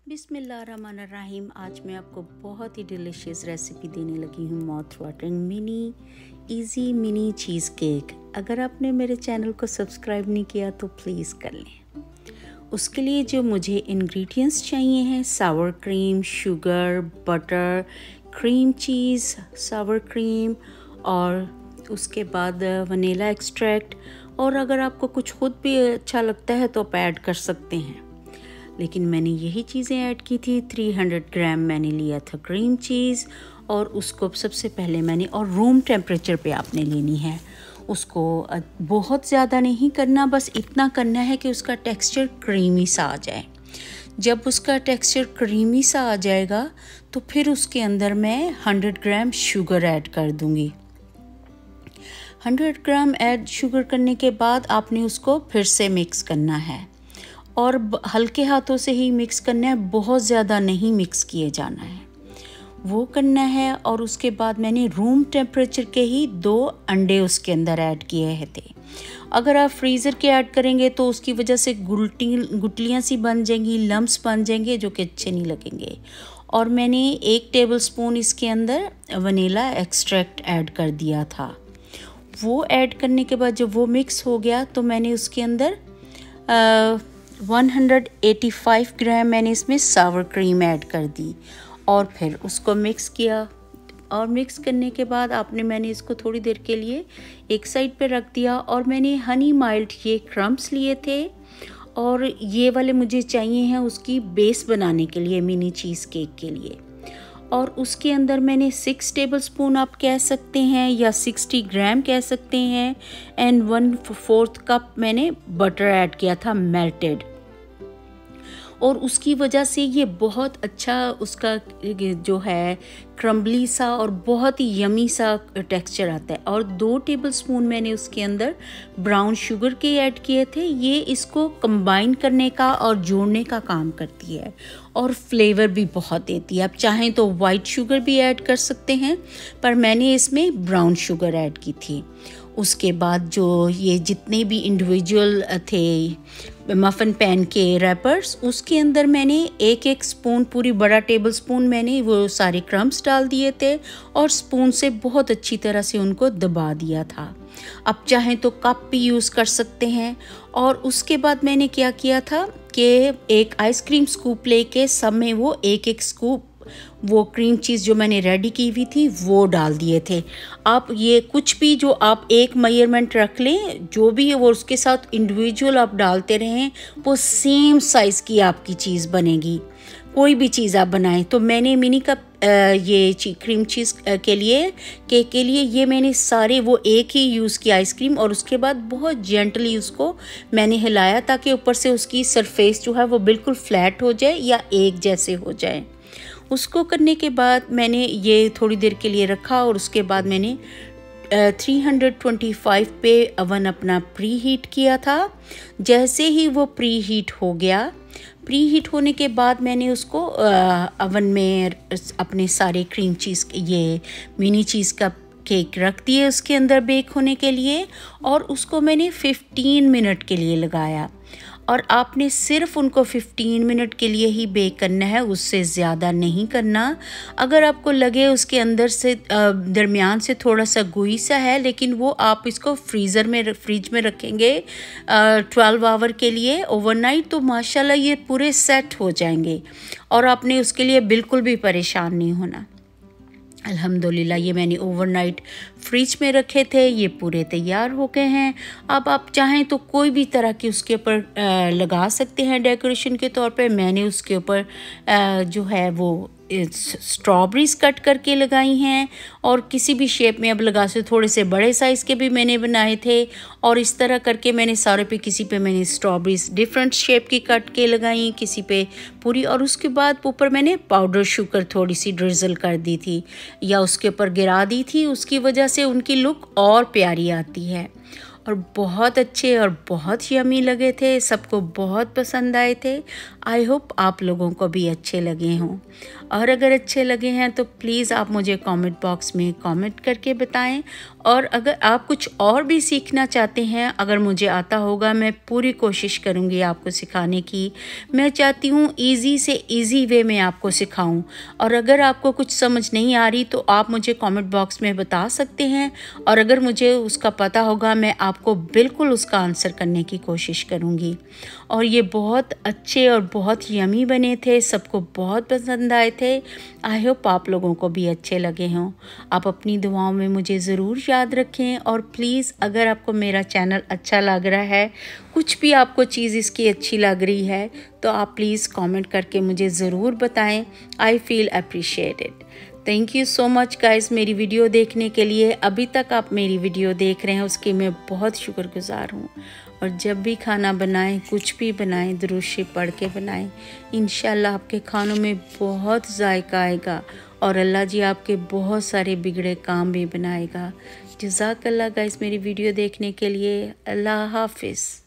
बिस्मिल्लाहिर्रहमानिर्रहीम। आज मैं आपको बहुत ही डिलीशियस रेसिपी देने लगी हूँ, mouth watering mini easy mini cheese cake. अगर आपने मेरे चैनल को सब्सक्राइब नहीं किया तो प्लीज़ कर लें। उसके लिए जो मुझे इंग्रेडिएंट्स चाहिए हैं, सावर cream, sugar, butter, cream cheese, सावर क्रीम और उसके बाद वनीला एक्सट्रैक्ट। और अगर आपको कुछ खुद भी अच्छा लगता है तो आप ऐड कर सकते हैं, लेकिन मैंने यही चीज़ें ऐड की थी। 300 ग्राम मैंने लिया था क्रीम चीज़ और उसको सबसे पहले मैंने, और रूम टेम्परेचर पे आपने लेनी है उसको। बहुत ज़्यादा नहीं करना, बस इतना करना है कि उसका टेक्सचर क्रीमी सा आ जाए। जब उसका टेक्सचर क्रीमी सा आ जाएगा तो फिर उसके अंदर मैं 100 ग्राम शुगर ऐड कर दूँगी। 100 ग्राम ऐड शुगर करने के बाद आपने उसको फिर से मिक्स करना है और हल्के हाथों से ही मिक्स करना है, बहुत ज़्यादा नहीं मिक्स किए जाना है, वो करना है। और उसके बाद मैंने रूम टेम्परेचर के ही 2 अंडे उसके अंदर ऐड किए थे। अगर आप फ्रीज़र के ऐड करेंगे तो उसकी वजह से गुटलियाँ सी बन जाएंगी, लम्प्स बन जाएंगे जो कि अच्छे नहीं लगेंगे। और मैंने 1 टेबलस्पून इसके अंदर वनीला एक्सट्रैक्ट ऐड कर दिया था। वो ऐड करने के बाद जब वो मिक्स हो गया तो मैंने उसके अंदर 185 ग्राम मैंने इसमें सावर क्रीम ऐड कर दी और फिर उसको मिक्स किया। और मिक्स करने के बाद मैंने इसको थोड़ी देर के लिए एक साइड पे रख दिया। और मैंने हनी माइल्ड ये क्रम्स लिए थे और ये वाले मुझे चाहिए हैं उसकी बेस बनाने के लिए, मिनी चीज़ केक के लिए। और उसके अंदर मैंने 6 टेबलस्पून आप कह सकते हैं या 60 ग्राम कह सकते हैं, एंड 1/4 कप मैंने बटर ऐड किया था मेल्टेड। और उसकी वजह से ये बहुत अच्छा उसका जो है क्रम्बली सा और बहुत ही यमी सा टेक्सचर आता है। और 2 टेबलस्पून मैंने उसके अंदर ब्राउन शुगर के ऐड किए थे। ये इसको कंबाइन करने का और जोड़ने का काम करती है और फ्लेवर भी बहुत देती है। आप चाहें तो वाइट शुगर भी ऐड कर सकते हैं, पर मैंने इसमें ब्राउन शुगर ऐड की थी। उसके बाद जो ये जितने भी इंडिविजुअल थे मफ़न पैन के रैपर्स, उसके अंदर मैंने एक स्पून, पूरी बड़ा टेबल स्पून मैंने वो सारे क्रम्स डाल दिए थे और स्पून से बहुत अच्छी तरह से उनको दबा दिया था। अब चाहें तो कप भी यूज़ कर सकते हैं। और उसके बाद मैंने क्या किया था कि एक आइसक्रीम स्कूप लेके सब में वो एक स्कूप वो क्रीम चीज़ जो मैंने रेडी की हुई थी वो डाल दिए थे। आप ये कुछ भी जो आप एक मेजरमेंट रख लें, जो भी है वो उसके साथ इंडिविजुअल आप डालते रहें, वो सेम साइज़ की आपकी चीज़ बनेगी। कोई भी चीज़ आप बनाएं। तो मैंने मिनी कप ये क्रीम चीज़ के लिए केक के लिए ये मैंने सारे वो एक ही यूज़ किया आइसक्रीम, और उसके बाद बहुत जेंटली उसको मैंने हिलाया ताकि ऊपर से उसकी सरफेस जो है वो बिल्कुल फ्लैट हो जाए या एक जैसे हो जाए। उसको करने के बाद मैंने ये थोड़ी देर के लिए रखा और उसके बाद मैंने 325 पे अवन अपना प्री हीट किया था। जैसे ही वो प्री हीट हो गया, प्री हीट होने के बाद मैंने उसको अवन में अपने सारे क्रीम चीज़ ये मिनी चीज़ का केक रख दिए उसके अंदर बेक होने के लिए, और उसको मैंने 15 मिनट के लिए लगाया। और आपने सिर्फ उनको 15 मिनट के लिए ही बेक करना है, उससे ज़्यादा नहीं करना। अगर आपको लगे उसके अंदर से दरमियान से थोड़ा सा गुई सा है, लेकिन वो आप इसको फ्रिज में रखेंगे 12 आवर के लिए ओवरनाइट, तो माशाल्लाह ये पूरे सेट हो जाएंगे और आपने उसके लिए बिल्कुल भी परेशान नहीं होना। अल्हम्दुलिल्लाह ये मैंने ओवरनाइट फ्रिज में रखे थे, ये पूरे तैयार हो गए हैं। अब आप चाहें तो कोई भी तरह की उसके ऊपर लगा सकते हैं डेकोरेशन के तौर पे। मैंने उसके ऊपर जो है वो स्ट्रॉबेरीज कट करके लगाई हैं, और किसी भी शेप में अब लगा से, थोड़े से बड़े साइज़ के भी मैंने बनाए थे। और इस तरह करके मैंने सारे पे, किसी पे मैंने स्ट्रॉबेरीज डिफरेंट शेप की कट के लगाई, किसी पे पूरी। और उसके बाद ऊपर मैंने पाउडर शुगर थोड़ी सी ड्रिजल कर दी थी या उसके ऊपर गिरा दी थी, उसकी वजह से उनकी लुक और प्यारी आती है। और बहुत अच्छे और बहुत यमी लगे थे, सबको बहुत पसंद आए थे। आई होप आप लोगों को भी अच्छे लगे हों, और अगर अच्छे लगे हैं तो प्लीज़ आप मुझे कमेंट बॉक्स में कमेंट करके बताएं। और अगर आप कुछ और भी सीखना चाहते हैं, अगर मुझे आता होगा, मैं पूरी कोशिश करूंगी आपको सिखाने की। मैं चाहती हूँ ईज़ी से ईज़ी वे में आपको सिखाऊं। और अगर आपको कुछ समझ नहीं आ रही तो आप मुझे कमेंट बॉक्स में बता सकते हैं, और अगर मुझे उसका पता होगा मैं आपको बिल्कुल उसका आंसर करने की कोशिश करूँगी। और ये बहुत अच्छे और बहुत यमी बने थे, सबको बहुत पसंद आए थे। आई होप आप लोगों को भी अच्छे लगे हों। आप अपनी दुआओं में मुझे ज़रूर याद रखें, और प्लीज़ अगर आपको मेरा चैनल अच्छा लग रहा है, कुछ भी आपको चीज़ इसकी अच्छी लग रही है, तो आप प्लीज़ कमेंट करके मुझे ज़रूर बताएं। I feel appreciated. Thank you so much guys मेरी वीडियो देखने के लिए। अभी तक आप मेरी वीडियो देख रहे हैं उसकी मैं बहुत शुक्रगुजार हूँ। और जब भी खाना बनाएं, कुछ भी बनाएं, दुरूद शरीफ पढ़ के बनाएं। इंशाल्लाह आपके खानों में बहुत जायका आएगा, और अल्लाह जी आपके बहुत सारे बिगड़े काम भी बनाएगा। जज़ाकल्लाह गाइस मेरी वीडियो देखने के लिए। अल्लाह हाफिज़।